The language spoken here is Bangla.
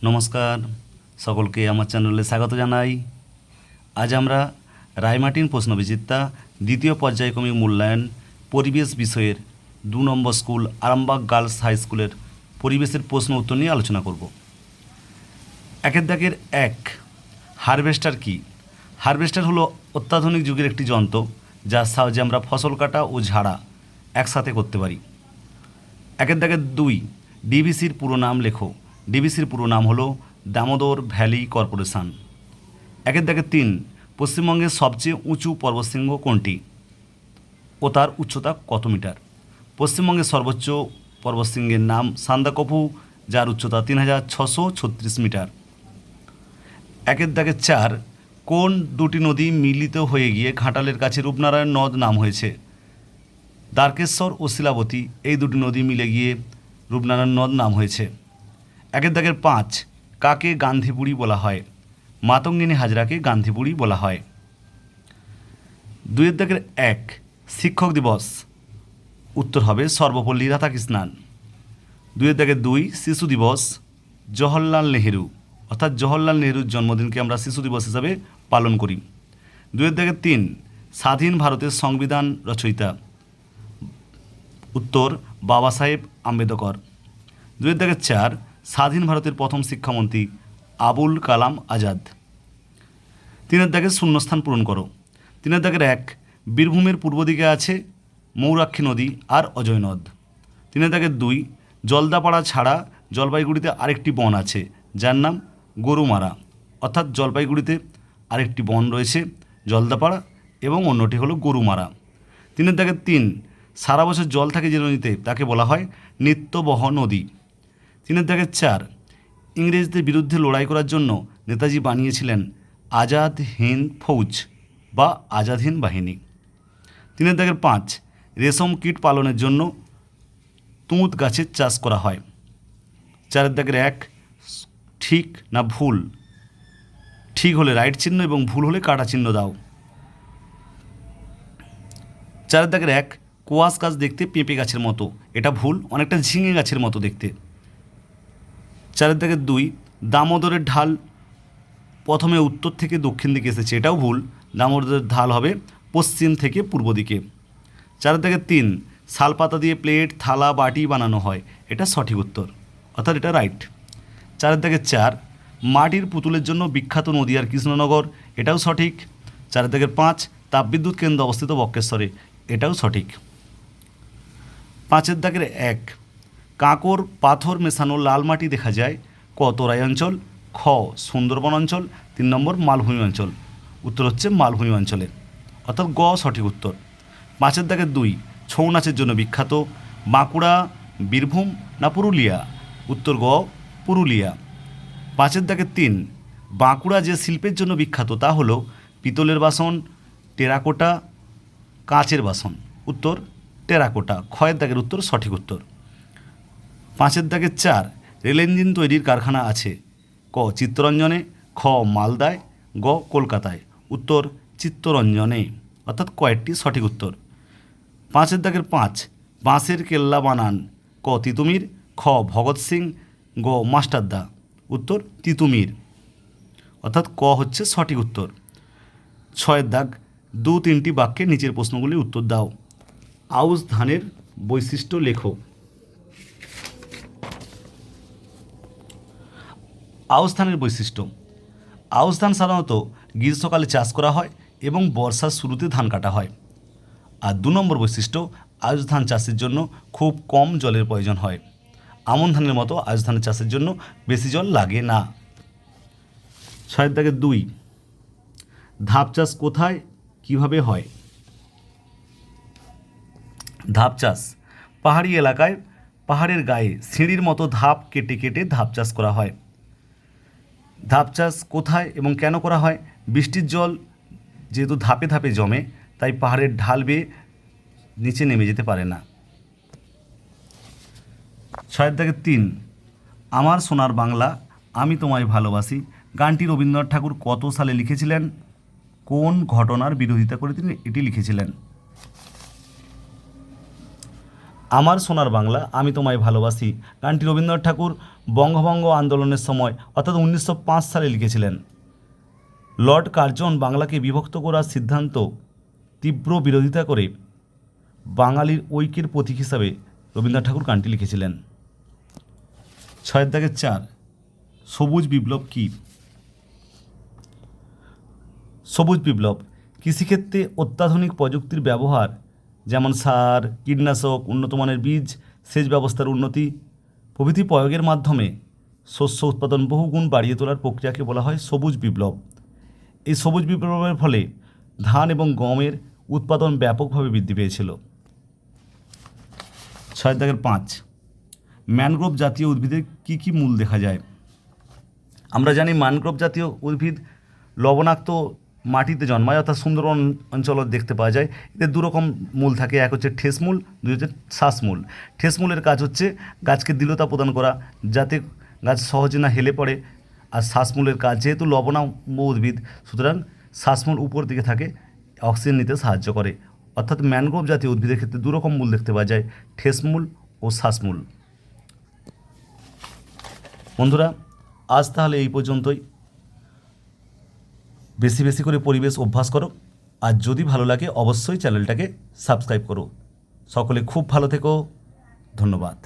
নমস্কার, সকলকে আমার চ্যানেলে স্বাগত জানাই। আজ আমরা রায়মার্টিন প্রশ্নবিচিত্রা দ্বিতীয় পর্যায়ক্রমিক মূল্যায়ন পরিবেশ বিষয়ের 2 নম্বর স্কুল আরামবাগ গার্লস হাই স্কুলের পরিবেশের প্রশ্ন উত্তর নিয়ে আলোচনা করব। একের দাগের 1, হারভেস্টার কি? হারভেস্টার হলো অত্যাধুনিক যুগের একটি যন্ত্র, যার সাহায্যে আমরা ফসল কাটা ও ঝাড়া একসাথে করতে পারি। একের দাগের 2, ডিভিসির পুরো নাম লেখো। ডিভিসির পুরো নাম হলো দামোদর ভ্যালি কর্পোরেশন। একের দাগের 3, পশ্চিমবঙ্গের সবচেয়ে উঁচু পর্বতশৃঙ্গ কোনটি ও তার উচ্চতা কত মিটার? পশ্চিমবঙ্গের সর্বোচ্চ পর্বতশৃঙ্গের নাম সান্দাকফু, যার উচ্চতা 3636 মিটার। একের দাগের 4, কোন দুটি নদী মিলিত হয়ে গিয়ে ঘাটালের কাছে রূপনারায়ণ নদ নাম হয়েছে? দ্বারকেশ্বর ও শিলাবতী, এই দুটি নদী মিলে গিয়ে রূপনারায়ণ নদ নাম হয়েছে। একের দাগের 5, কাকে গান্ধীবুড়ি বলা হয়? মাতঙ্গিনী হাজরাকে গান্ধীবুড়ি বলা হয়। 2 দাগের 1, শিক্ষক দিবস, উত্তর হবে সর্বপল্লী রাধাকৃষ্ণান। 2 দাগের 2, শিশু দিবস, জওহরলাল নেহেরু, অর্থাৎ জওহরলাল নেহেরুর জন্মদিনকে আমরা শিশু দিবস হিসাবে পালন করি। 2 দাগের 3, স্বাধীন ভারতের সংবিধান রচয়িতা, উত্তর বাবা সাহেব আম্বেদকর। 2 দাগের 4, স্বাধীন ভারতের প্রথম শিক্ষামন্ত্রী আবুল কালাম আজাদ। 3 দাগের শূন্যস্থান পূরণ করো। 3 দাগের 1, বীরভূমের পূর্ব দিকে আছে মৌরাক্ষী নদী আর অজয় নদ। 3 দাগের 2, জলদাপাড়া ছাড়া জলপাইগুড়িতে আরেকটি বন আছে, যার নাম গরুমারা, অর্থাৎ জলপাইগুড়িতে আরেকটি বন রয়েছে জলদাপাড়া এবং অন্যটি হলো গরুমারা। 3 দাগের 3, সারা বছর জল থাকে যে নদীতে তাকে বলা হয় নিত্যবহ নদী। 3 দাগের 4, ইংরেজদের বিরুদ্ধে লড়াই করার জন্য নেতাজি বানিয়েছিলেন আজাদ হিন্দ ফৌজ বা আজাদ হিন্দ বাহিনী। 3 দাগের 5, রেশম কীট পালনের জন্য তুঁত গাছের চাষ করা হয়। 4 দাগের 1, ঠিক না ভুল? ঠিক হলে রাইট চিহ্ন এবং ভুল হলে কাটা চিহ্ন দাও। 4 দাগের 1, কোয়াশ গাছ দেখতে পেঁপে গাছের মতো, এটা ভুল, অনেকটা ঝিঙে গাছের মতো দেখতে। 4 দাগের 2, দামোদরের ঢাল প্রথমে উত্তর থেকে দক্ষিণ দিকে এসেছে, এটাও ভুল, দামোদরের ঢাল হবে পশ্চিম থেকে পূর্ব দিকে। 4 দাগের 3, শালপাতা দিয়ে প্লেট, থালা, বাটি বানানো হয়, এটা সঠিক উত্তর, অর্থাৎ এটা রাইট। 4 দাগের 4, মাটির পুতুলের জন্য বিখ্যাত নদীয়ার কৃষ্ণনগর, এটাও সঠিক। 4 দাগের 5, তাপবিদ্যুৎ কেন্দ্র অবস্থিত বক্রেশ্বরে, এটাও সঠিক। 5 দাগের 1, কাঁকর পাথর মেশানো লাল মাটি দেখা যায় ক তরাই অঞ্চল, খ সুন্দরবন অঞ্চল, 3 নম্বর মালভূমি অঞ্চল, উত্তর হচ্ছে মালভূমি অঞ্চলে, অর্থাৎ গ সঠিক উত্তর। 5 দাগের 2, ছৌ নাচের জন্য বিখ্যাত বাঁকুড়া, বীরভূম না পুরুলিয়া? উত্তর গ পুরুলিয়া। 5 দাগের 3, বাঁকুড়া যে শিল্পের জন্য বিখ্যাত তা হলো পিতলের বাসন, টেরাকোটা, কাঁচের বাসন, উত্তর টেরাকোটা। ক্ষয়ের দাগের উত্তর সঠিক উত্তর। 5 দাগের 4, রেল ইঞ্জিন তৈরির কারখানা আছে ক চিত্তরঞ্জনে, খ মালদায়, গ কলকাতায়, উত্তর চিত্তরঞ্জনে, অর্থাৎ কয়েকটি সঠিক উত্তর। 5 দাগের 5, বাঁশের কেল্লা বানান ক তিতুমির, খ ভগৎ সিং, গ মাস্টারদা, উত্তর তিতুমির, অর্থাৎ ক হচ্ছে সঠিক উত্তর। 6 দাগ, 2-3টি বাক্যে নিচের প্রশ্নগুলির উত্তর দাও। আউশ ধানের বৈশিষ্ট্য লেখো। আউশ ধানের বৈশিষ্ট্য, আউশ ধান সাধারণত গ্রীষ্মকালে চাষ করা হয় এবং বর্ষার শুরুতে ধান কাটা হয়। আর 2 নম্বর বৈশিষ্ট্য, আউশ ধান চাষের জন্য খুব কম জলের প্রয়োজন হয়। আমন ধানের মতো আউশ ধানের চাষের জন্য বেশি জল লাগে না। 6 দাগের 2, ধাপ চাষ কোথায় কিভাবে হয়? ধাপ চাষ পাহাড়ি এলাকায় পাহাড়ের গায়ে সিঁড়ির মতো ধাপ কেটে কেটে ধাপ চাষ করা হয়। ধাপ চাষ কোথায় এবং কেন করা হয়? বৃষ্টির জল যেহেতু ধাপে ধাপে জমে, তাই পাহাড়ের ঢাল বেয়ে নিচে নেমে যেতে পারে না। 6 দাগের 3, আমার সোনার বাংলা আমি তোমায় ভালোবাসি গানটি রবীন্দ্রনাথ ঠাকুর কত সালে লিখেছিলেন? কোন ঘটনার বিরোধিতা করে তিনি এটি লিখেছিলেন? আমার সোনার বাংলা আমি তোমায় ভালোবাসি গানটি রবীন্দ্রনাথ ঠাকুর বঙ্গভঙ্গ আন্দোলনের সময় অর্থাৎ 1905 সালে লিখেছিলেন। লর্ড কার্জন বাংলাকে বিভক্ত করার সিদ্ধান্ত তীব্র বিরোধিতা করে বাঙালির ঐক্যের প্রতীক হিসাবে রবীন্দ্রনাথ ঠাকুর গানটি লিখেছিলেন। 6-4 সবুজ বিপ্লব কী? সবুজ বিপ্লব কৃষিক্ষেত্রে অত্যাধুনিক প্রযুক্তির ব্যবহার, যেমন সার, কীটনাশক, উন্নতমানের বীজ, সেচ ব্যবস্থার উন্নতি প্রভৃতি প্রয়োগের মাধ্যমে শস্য উৎপাদন বহুগুণ বাড়িয়ে তোলার প্রক্রিয়াকে বলা হয় সবুজ বিপ্লব। এই সবুজ বিপ্লবের ফলে ধান এবং গমের উৎপাদন ব্যাপকভাবে বৃদ্ধি পেয়েছিল। 6-5 ম্যানগ্রোভ জাতীয় উদ্ভিদের কী কী মূল দেখা যায়? আমরা জানি ম্যানগ্রোভ জাতীয় উদ্ভিদ লবণাক্ত মাটিতে জন্মায়, অর্থাৎ সুন্দরবন অঞ্চলে দেখতে পাওয়া যায়। এদের দুরকম মূল থাকে, এক হচ্ছে ঠেসমূল, দুই হচ্ছে শ্বাসমূল। ঠেসমূলের কাজ হচ্ছে গাছকে দৃঢ়তা প্রদান করা, যাতে গাছ সহজে না হেলে পড়ে। আর শ্বাসমূলের কাজ, যেহেতু লবণাম্য উদ্ভিদ, সুতরাং শ্বাসমূল উপর দিকে থাকে, অক্সিজেন নিতে সাহায্য করে। অর্থাৎ ম্যানগ্রোভ জাতীয় উদ্ভিদের ক্ষেত্রে দুরকম মূল দেখতে পাওয়া যায়, ঠেসমূল ও শ্বাসমূল। বন্ধুরা, আজ তাহলে এই পর্যন্তই। বেশি বেশি করে পরিবেশ অভ্যাস করো, আর যদি ভালো লাগে অবশ্যই চ্যানেলটাকে সাবস্ক্রাইব করো। সকলে খুব ভালো থেকো, ধন্যবাদ।